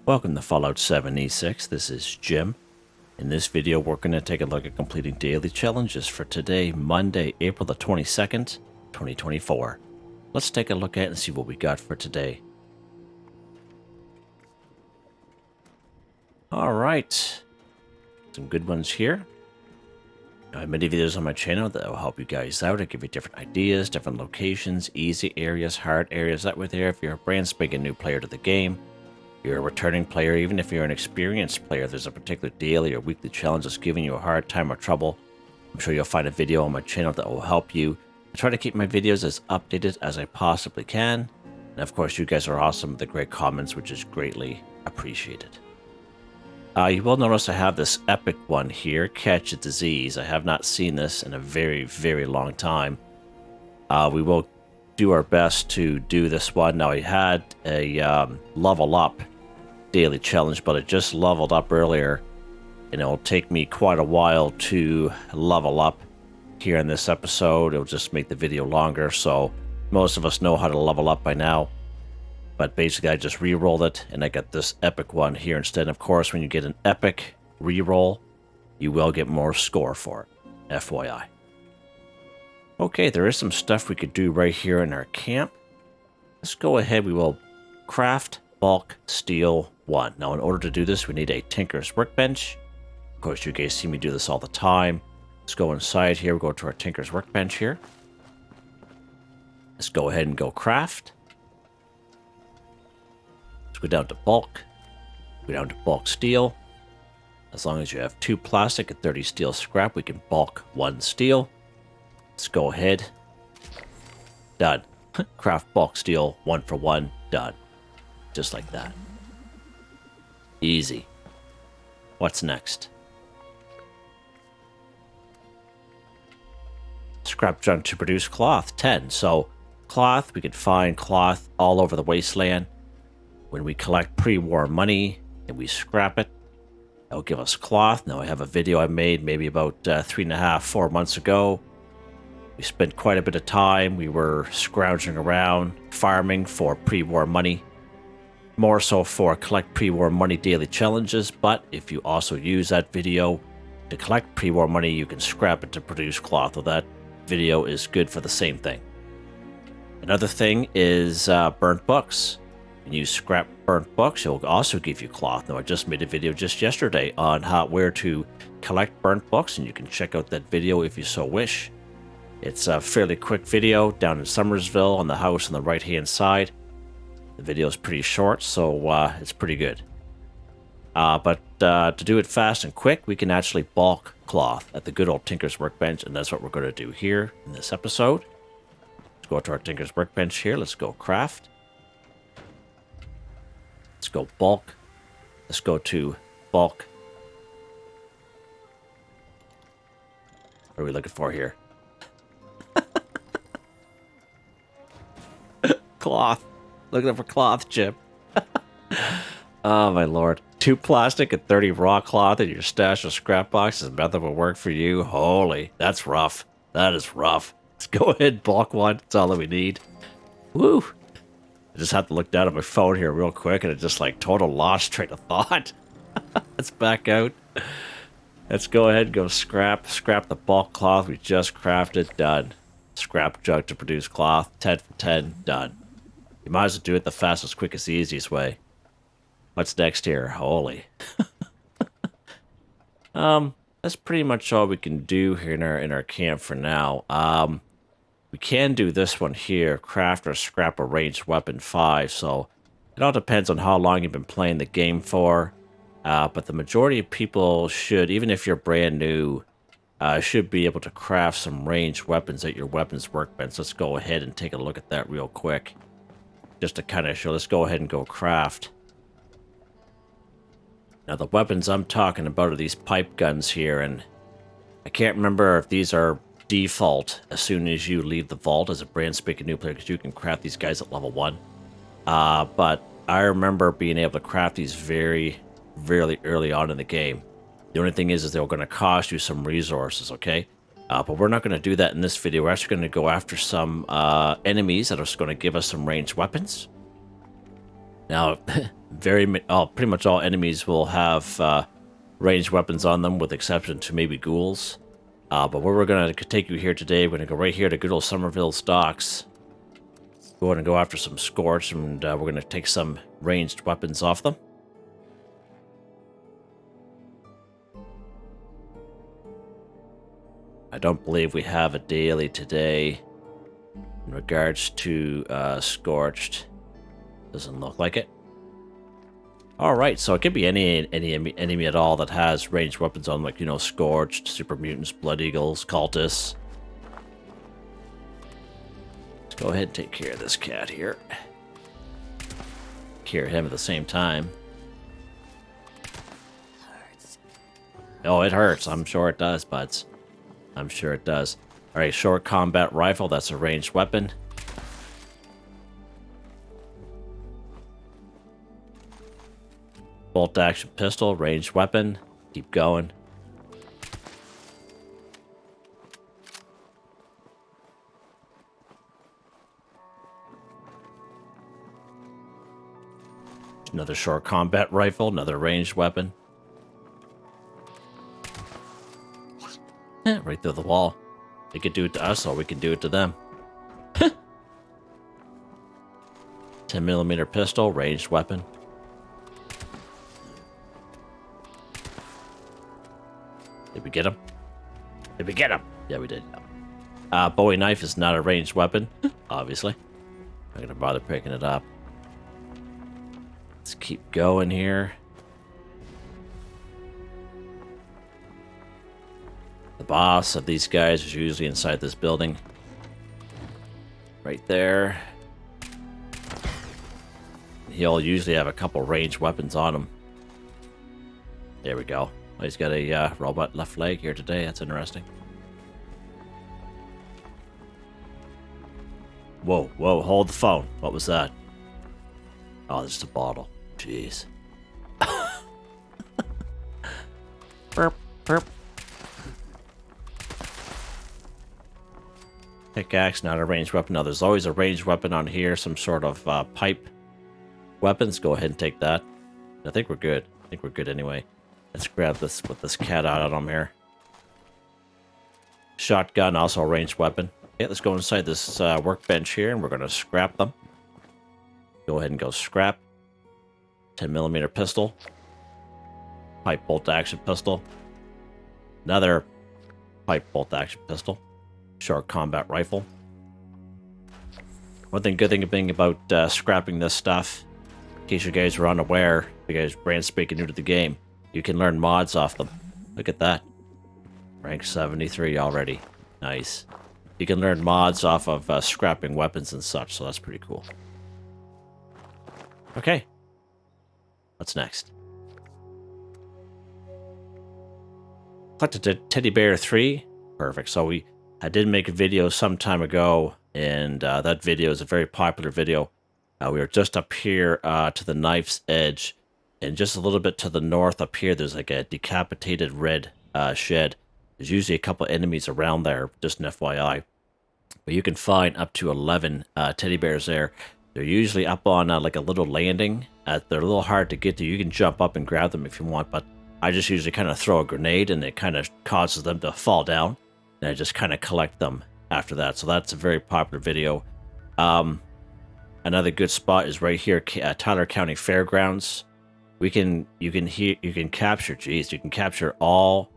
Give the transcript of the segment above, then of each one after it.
Welcome to Fallout 76. This is Jim. In this video, we're going to take a look at completing daily challenges for today, Monday, April the 22nd, 2024. Let's take a look at it and see what we got for today. All right. Some good ones here. I have many videos on my channel that will help you guys out. I give you different ideas, different locations, easy areas, hard areas. That way there, if you're a brand spanking new player to the game, you're a returning player, even if you're an experienced player, there's a particular daily or weekly challenge that's giving you a hard time or trouble, I'm sure you'll find a video on my channel that will help you. I try to keep my videos as updated as I possibly can. And of course, you guys are awesome with the great comments, which is greatly appreciated. You will notice I have this epic one here, Catch a Disease. I have not seen this in a very, very long time. We will do our best to do this one. Now, I had a level up daily challenge, but it just leveled up earlier, and it'll take me quite a while to level up here in this episode. It'll just make the video longer, so most of us know how to level up by now. But basically, I just re-rolled it, and I got this epic one here instead. Of course, when you get an epic re-roll, you will get more score for it, FYI. Okay, there is some stuff we could do right here in our camp. Let's go ahead. We will craft bulk steel 1. Now, in order to do this, we need a tinker's workbench. Of course, you guys see me do this all the time. Let's go inside here. We'll go to our tinker's workbench here. Let's go ahead and go craft. Let's go down to bulk. Go down to bulk steel. As long as you have 2 plastic and 30 steel scrap, we can bulk 1 steel. Let's go ahead. Done. Craft bulk steel 1 for 1. Done. Just like that. Easy. What's next? Scrap junk to produce cloth 10. So cloth, we could find cloth all over the wasteland. When we collect pre-war money and we scrap it, that'll give us cloth. Now, I have a video I made maybe about 3.5, 4 months ago. We spent quite a bit of time. We were scrounging around, farming for pre-war money. More so for collect pre-war money daily challenges, but if you also use that video to collect pre-war money, you can scrap it to produce cloth. Well, that video is good for the same thing. Another thing is burnt books. When you scrap burnt books, it will also give you cloth. Now, I just made a video just yesterday on where to collect burnt books, and you can check out that video if you so wish. It's a fairly quick video down in Somersville on the house on the right-hand side. The video is pretty short, so it's pretty good. But to do it fast and quick, we can actually bulk cloth at the good old Tinker's Workbench, and that's what we're going to do here in this episode. Let's go to our Tinker's Workbench here. Let's go craft. Let's go bulk. Let's go to bulk. What are we looking for here? Cloth. Looking for cloth, Jim. Oh, my lord. 2 plastic and 30 raw cloth in your stash of scrap boxes. Method will work for you. Holy, that's rough. That is rough. Let's go ahead and bulk 1. That's all that we need. Woo. I just have to look down at my phone here real quick, and it just like total lost train of thought. Let's back out. Let's go ahead and go scrap the bulk cloth we just crafted. Done. Scrap junk to produce cloth. 10 for 10. Done. You might as well do it the fastest, quickest, easiest way. What's next here? Holy. That's pretty much all we can do here in our camp for now. We can do this one here, craft or scrap a ranged weapon 5, so it all depends on how long you've been playing the game for. But the majority of people should, even if you're brand new, should be able to craft some ranged weapons at your weapons workbench. Let's go ahead and take a look at that real quick. Just to kind of show, let's go ahead and go craft. Now, the weapons I'm talking about are these pipe guns here, and I can't remember if these are default as soon as you leave the vault as a brand spanking new player, because you can craft these guys at level 1. But I remember being able to craft these very early on in the game. The only thing is they're going to cost you some resources, okay? But we're not going to do that in this video. We're actually going to go after some enemies that are going to give us some ranged weapons. Now, pretty much all enemies will have ranged weapons on them, with exception to maybe ghouls. But where we're going to take you here today, we're going to go right here to good old Somerville's docks. Go ahead and go after some Scorch, and we're going to take some ranged weapons off them. I don't believe we have a daily today in regards to Scorched. Doesn't look like it. Alright, so it could be any enemy at all that has ranged weapons on, like, you know, Scorched, Super Mutants, Blood Eagles, Cultists. Let's go ahead and take care of this cat here. Cure him at the same time. Oh, it hurts. I'm sure it does, buds. I'm sure it does. Alright, short combat rifle, that's a ranged weapon. Bolt action pistol, ranged weapon. Keep going. Another short combat rifle, another ranged weapon. Right through the wall. They could do it to us, or we can do it to them. 10mm pistol, ranged weapon. Did we get him? Did we get him? Yeah, we did. Bowie knife is not a ranged weapon, obviously. I'm not gonna bother picking it up. Let's keep going here. The boss of these guys is usually inside this building. Right there. He'll usually have a couple ranged weapons on him. There we go. Oh, he's got a robot left leg here today. That's interesting. Whoa, whoa, hold the phone. What was that? Oh, there's a bottle. Jeez. Burp, burp. Pickaxe, not a ranged weapon. Now, there's always a ranged weapon on here. Some sort of pipe weapons. Go ahead and take that. I think we're good. I think we're good anyway. Let's grab this with this cat out on him here. Shotgun, also a ranged weapon. Okay, let's go inside this workbench here, and we're going to scrap them. Go ahead and go scrap. 10mm pistol. Pipe bolt action pistol. Another pipe bolt action pistol. Short combat rifle. Good thing about scrapping this stuff, in case you guys are unaware, you guys brand spanking new to the game, you can learn mods off them. Look at that. Rank 73 already. Nice. You can learn mods off of scrapping weapons and such, so that's pretty cool. Okay. What's next? Collected Teddy Bear 3. Perfect. So I did make a video some time ago, and that video is a very popular video. We are just up here to the knife's edge, and just a little bit to the north up here, there's like a decapitated red shed. There's usually a couple enemies around there, just an FYI. But you can find up to 11 teddy bears there. They're usually up on like a little landing. They're a little hard to get to. You can jump up and grab them if you want, but I just usually kind of throw a grenade, and it kind of causes them to fall down. And I just kind of collect them after that. So that's a very popular video. Another good spot is right here, Tyler County Fairgrounds. You can capture all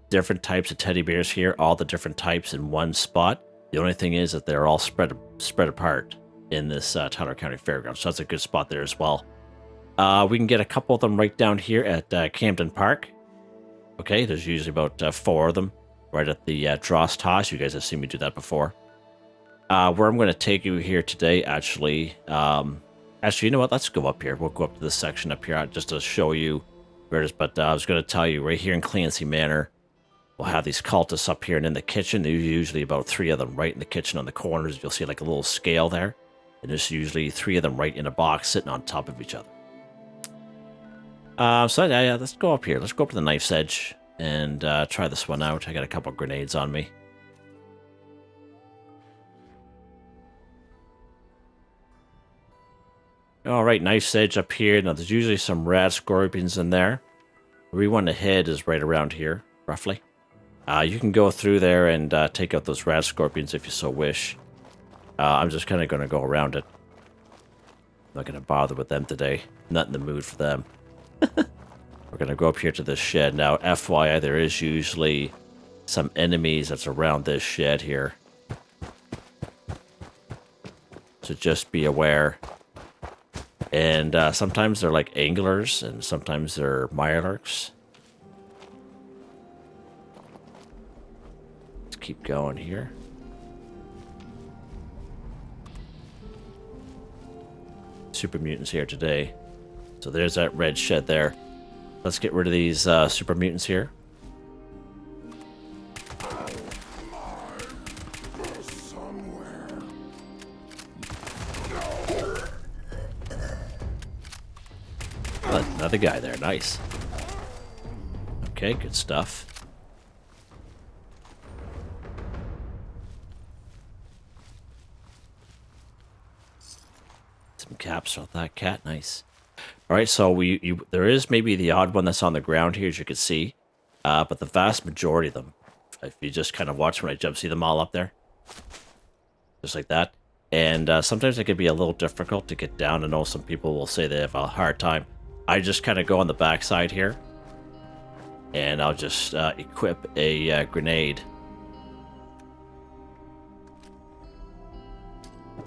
different types of teddy bears here, all the different types in one spot. The only thing is that they're all spread apart in this Tyler County Fairgrounds. So that's a good spot there as well. We can get a couple of them right down here at Camden Park. Okay, there's usually about 4 of them. Right at the Dross Toss. You guys have seen me do that before. Where I'm going to take you here today, actually, you know what? Let's go up here. We'll go up to this section up here just to show you where it is. But I was going to tell you, right here in Clancy Manor, we'll have these cultists up here, and in the kitchen, there's usually about 3 of them right in the kitchen on the corners. You'll see like a little scale there, and there's usually 3 of them right in a box sitting on top of each other. Yeah, let's go up here. Let's go up to the knife's edge and try this one out. I got a couple grenades on me. All right, nice edge up here. Now, there's usually some rat scorpions in there. Where we want to head is right around here, roughly. You can go through there and take out those rat scorpions if you so wish. I'm just kind of going to go around it. I'm not going to bother with them today. Not in the mood for them. We're going to go up here to this shed. Now, FYI, there is usually some enemies that's around this shed here. So just be aware. And sometimes they're like anglers, and sometimes they're mirelurks. Let's keep going here. Super mutants here today. So there's that red shed there. Let's get rid of these super mutants here. Oh, another guy there. Nice. Okay, good stuff. Some caps off that cat. Nice. All right, so there is maybe the odd one that's on the ground here, as you can see, but the vast majority of them, if you just kind of watch when I jump, see them all up there, just like that. And sometimes it can be a little difficult to get down. I know some people will say they have a hard time. I just kind of go on the backside here, and I'll just equip a grenade,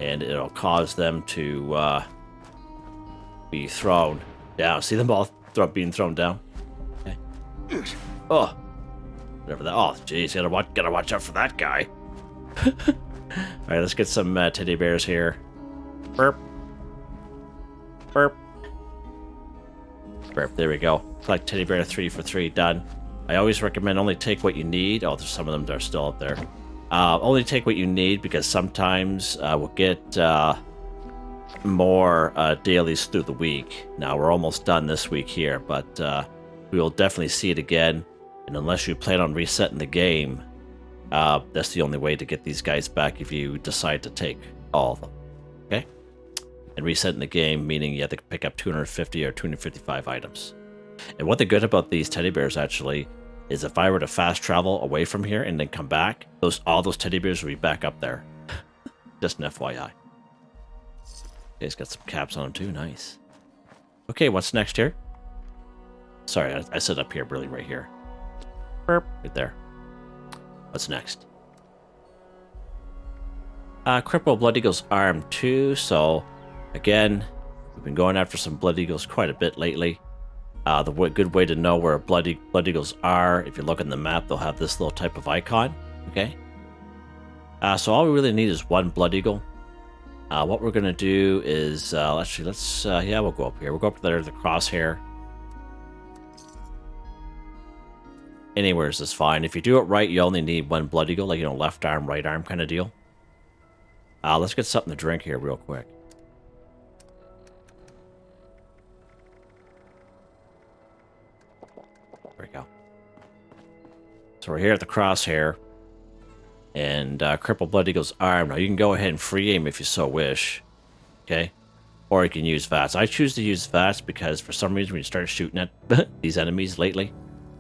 and it'll cause them to be thrown down. See them all being thrown down? Okay. Oh, whatever that. Oh, jeez, gotta watch out for that guy. All right, let's get some teddy bears here. Burp, burp, burp. There we go. Collect teddy bear 3 for 3. Done. I always recommend only take what you need. Oh, there's some of them that are still up there. Only take what you need, because sometimes we'll get more dailies through the week. Now, we're almost done this week here, but we will definitely see it again. And unless you plan on resetting the game, that's the only way to get these guys back if you decide to take all of them. Okay? And resetting the game, meaning you have to pick up 250 or 255 items. And what the good about these teddy bears, actually, is if I were to fast travel away from here and then come back, all those teddy bears will be back up there. Just an FYI. Okay, he's got some caps on him too. Nice. Okay, what's next here? Sorry, I said up here, really right here. Burp, right there. What's next? Cripple Blood Eagle's arm 2. So, again, we've been going after some Blood Eagles quite a bit lately. Good way to know where Blood Eagles are, if you look on the map, they'll have this little type of icon. Okay? So all we really need is one Blood Eagle. What we're going to do is, actually, we'll go up here. We'll go up there to the crosshair. Anywhere is fine. If you do it right, you only need one Blood Eagle, like, left arm, right arm kind of deal. Let's get something to drink here real quick. There we go. So we're here at the crosshair. And Cripple Blood Eagle's arm. Now, you can go ahead and free aim if you so wish. Okay? Or you can use VATS. I choose to use VATS because for some reason when you start shooting at these enemies lately,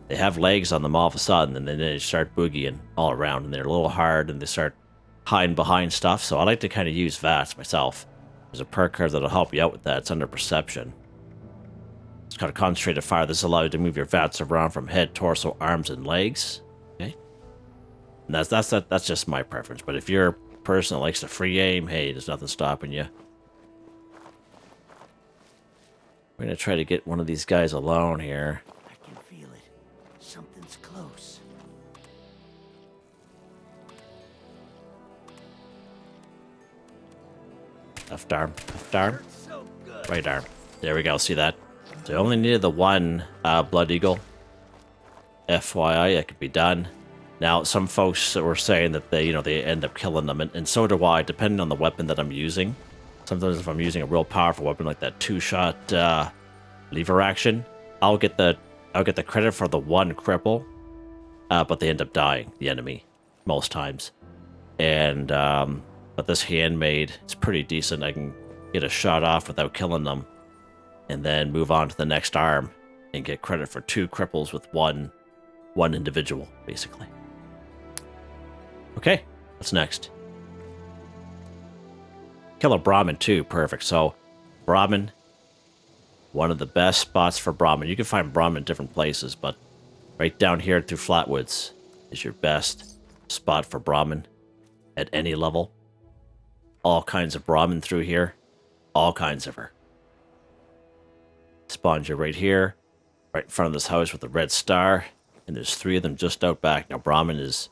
they have legs on them all of a sudden, and then they start boogieing all around, and they're a little hard, and they start hiding behind stuff. So I like to kind of use VATS myself. There's a perk card that'll help you out with that. It's under perception. It's called concentrated fire. This allows you to move your VATS around from head, torso, arms, and legs. Okay? And that's just my preference. But if you're a person that likes to free aim, hey, there's nothing stopping you. We're going to try to get one of these guys alone here. I can feel it. Something's close. Left arm, right arm. There we go, see that? So I only needed the one Blood Eagle. FYI, that could be done. Now, some folks were saying that they end up killing them, and so do I, depending on the weapon that I'm using. Sometimes if I'm using a real powerful weapon like that 2-shot lever action, I'll get the credit for the one cripple, but they end up dying, the enemy, most times. And but this handmade, it's pretty decent. I can get a shot off without killing them, and then move on to the next arm and get credit for 2 cripples with one individual, basically. Okay, what's next? Kill a Brahmin too, perfect. So, Brahmin, one of the best spots for Brahmin. You can find Brahmin in different places, but right down here through Flatwoods is your best spot for Brahmin at any level. All kinds of Brahmin through here. All kinds of her. Spawns you right here, right in front of this house with the red star, and there's 3 of them just out back. Now, Brahmin is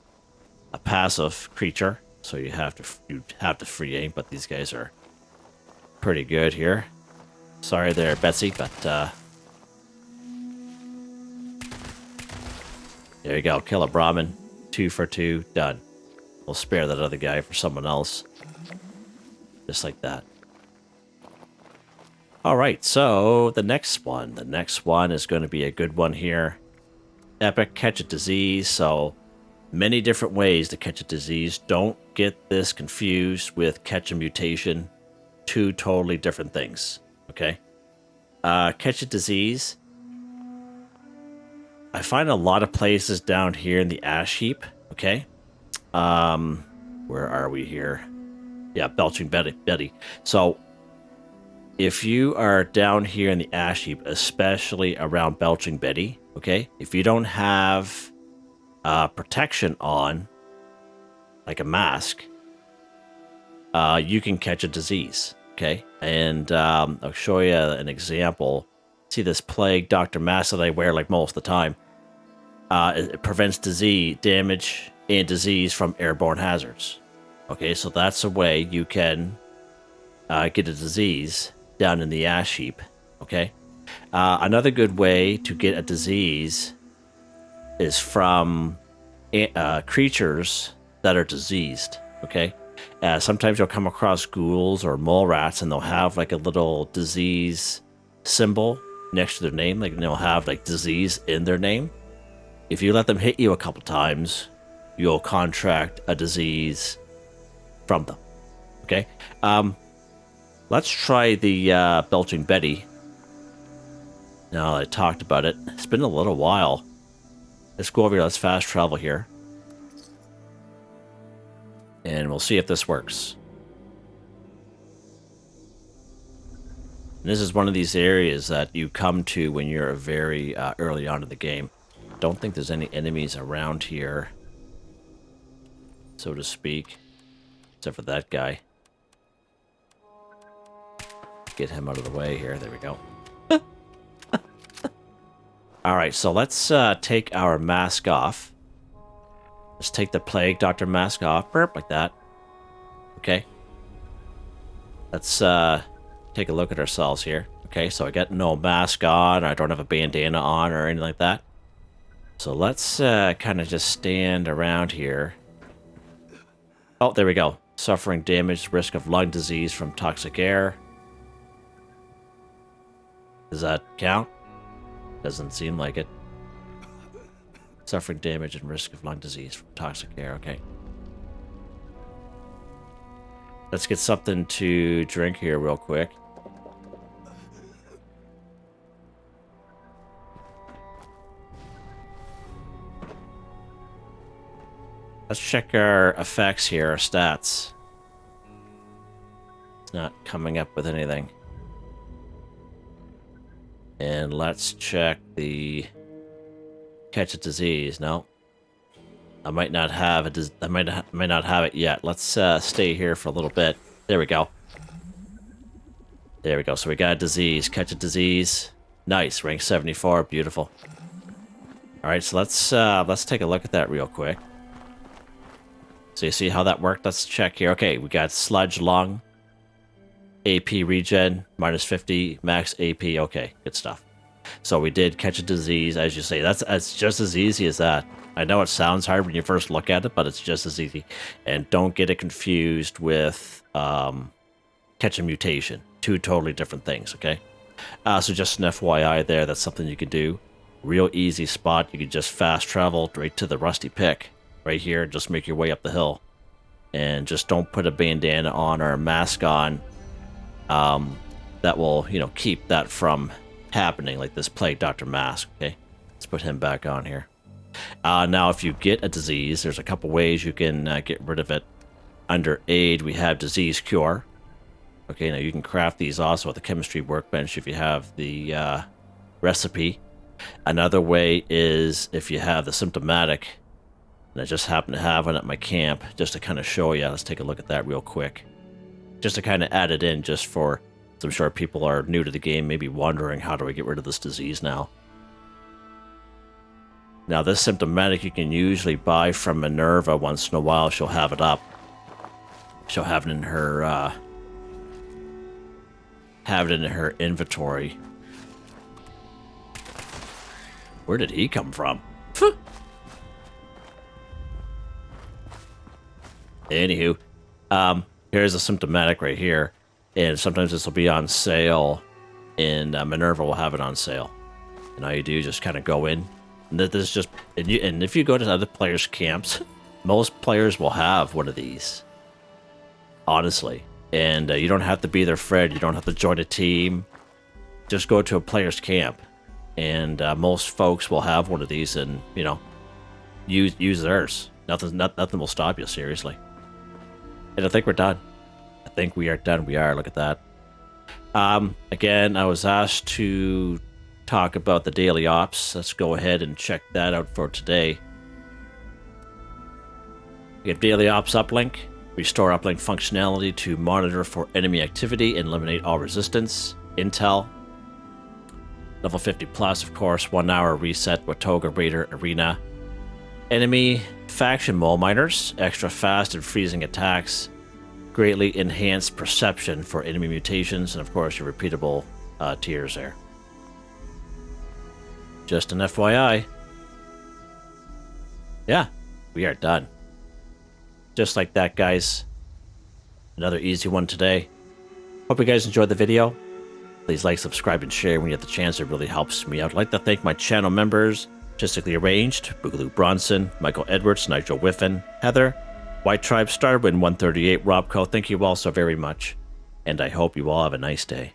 a passive creature, so you have to free aim, but these guys are pretty good here. Sorry there, Betsy, but there you go. Kill a Brahmin. 2 for 2. Done. We'll spare that other guy for someone else. Just like that. Alright, so the next one. The next one is going to be a good one here. Epic Catch a Disease. So, many different ways to catch a disease. Don't get this confused with catch a mutation. 2 totally different things. Okay? Catch a disease. I find a lot of places down here in the ash heap. Okay? Where are we here? Yeah, Belching Betty. So, if you are down here in the ash heap, especially around Belching Betty, okay? If you don't have protection on, like a mask, you can catch a disease, okay? And I'll show you an example. See this plague Dr. Mask that I wear like most of the time? It prevents disease, damage, and disease from airborne hazards. Okay, so that's a way you can get a disease down in the ash heap. Okay, another good way to get a disease is from creatures that are diseased. Okay, sometimes you'll come across ghouls or mole rats, and they'll have like a little disease symbol next to their name. Like they'll have like disease in their name. If you let them hit you a couple times, you'll contract a disease from them. Okay. Let's try the Belching Betty. Now that I talked about it, it's been a little while. Let's go over here. Let's fast travel here. And we'll see if this works. And this is one of these areas that you come to when you're very early on in the game. Don't think there's any enemies around here, so to speak. Except for that guy. Get him out of the way here. There we go. Alright, so let's take our mask off. Let's take the Plague Doctor mask off. Burp, like that. Okay. Let's take a look at ourselves here. Okay, so I got no mask on. I don't have a bandana on or anything like that. So let's kind of just stand around here. Oh, there we go. Suffering damage, risk of lung disease from toxic air. Does that count? Doesn't seem like it. Suffering damage and risk of lung disease from toxic air, okay. Let's get something to drink here real quick. Let's check our effects here, our stats. It's not coming up with anything. And let's check the catch a disease. No, I might not have it. I might not have it yet. Let's stay here for a little bit. There we go. There we go. So we got a disease. Catch a disease. Nice. Rank 74. Beautiful. All right. So let's take a look at that real quick. So you see how that worked? Let's check here. Okay, we got sludge lung. AP regen, minus 50, max AP. Okay, good stuff. So we did catch a disease, as you say. That's just as easy as that. I know it sounds hard when you first look at it, but it's just as easy. And don't get it confused with catch a mutation. 2 totally different things, okay? So just an FYI there, that's something you could do. Real easy spot. You could just fast travel right to the rusty pick. Right here, just make your way up the hill. And just don't put a bandana on or a mask on that will, you know, keep that from happening, like this plague Dr. Mask. Okay, let's put him back on here. Now, if you get a disease, there's a couple ways you can get rid of it. Under aid, we have disease cure. Okay, now you can craft these also at the chemistry workbench if you have the recipe. Another way is if you have the symptomatic, and I just happen to have one at my camp, just to kind of show you. Let's take a look at that real quick. Just to kind of add it in, just for, I'm sure people are new to the game, maybe wondering, how do I get rid of this disease now? Now, this symptomatic you can usually buy from Minerva once in a while. She'll have it up. She'll have it in her, inventory. Where did he come from? Anywho, here's a symptomatic right here, and sometimes this will be on sale, and Minerva will have it on sale. And all you do is just kind of go in, and this is just, and if you go to other players' camps, most players will have one of these, honestly. And you don't have to be their friend, you don't have to join a team. Just go to a player's camp, and most folks will have one of these, and you know, use theirs. Nothing will stop you, seriously. And I think we're done. I think we are done. We are. Look at that. Again, I was asked to talk about the daily ops. Let's go ahead and check that out for today. We have daily ops uplink. Restore uplink functionality to monitor for enemy activity and eliminate all resistance. Intel. Level 50 plus, of course. 1 hour reset with Toga Raider Arena. Enemy faction mole miners. Extra fast and freezing attacks. Greatly enhanced perception for enemy mutations. And of course your repeatable tiers there. Just an FYI. Yeah, we are done. Just like that, guys. Another easy one today. Hope you guys enjoyed the video. Please like, subscribe, and share when you have the chance. It really helps me out. I'd like to thank my channel members, Artistically Arranged, Boogaloo Bronson, Michael Edwards, Nigel Wiffen, Heather, Whitetribe, Starwin 138, Robco. Thank you all so very much, and I hope you all have a nice day.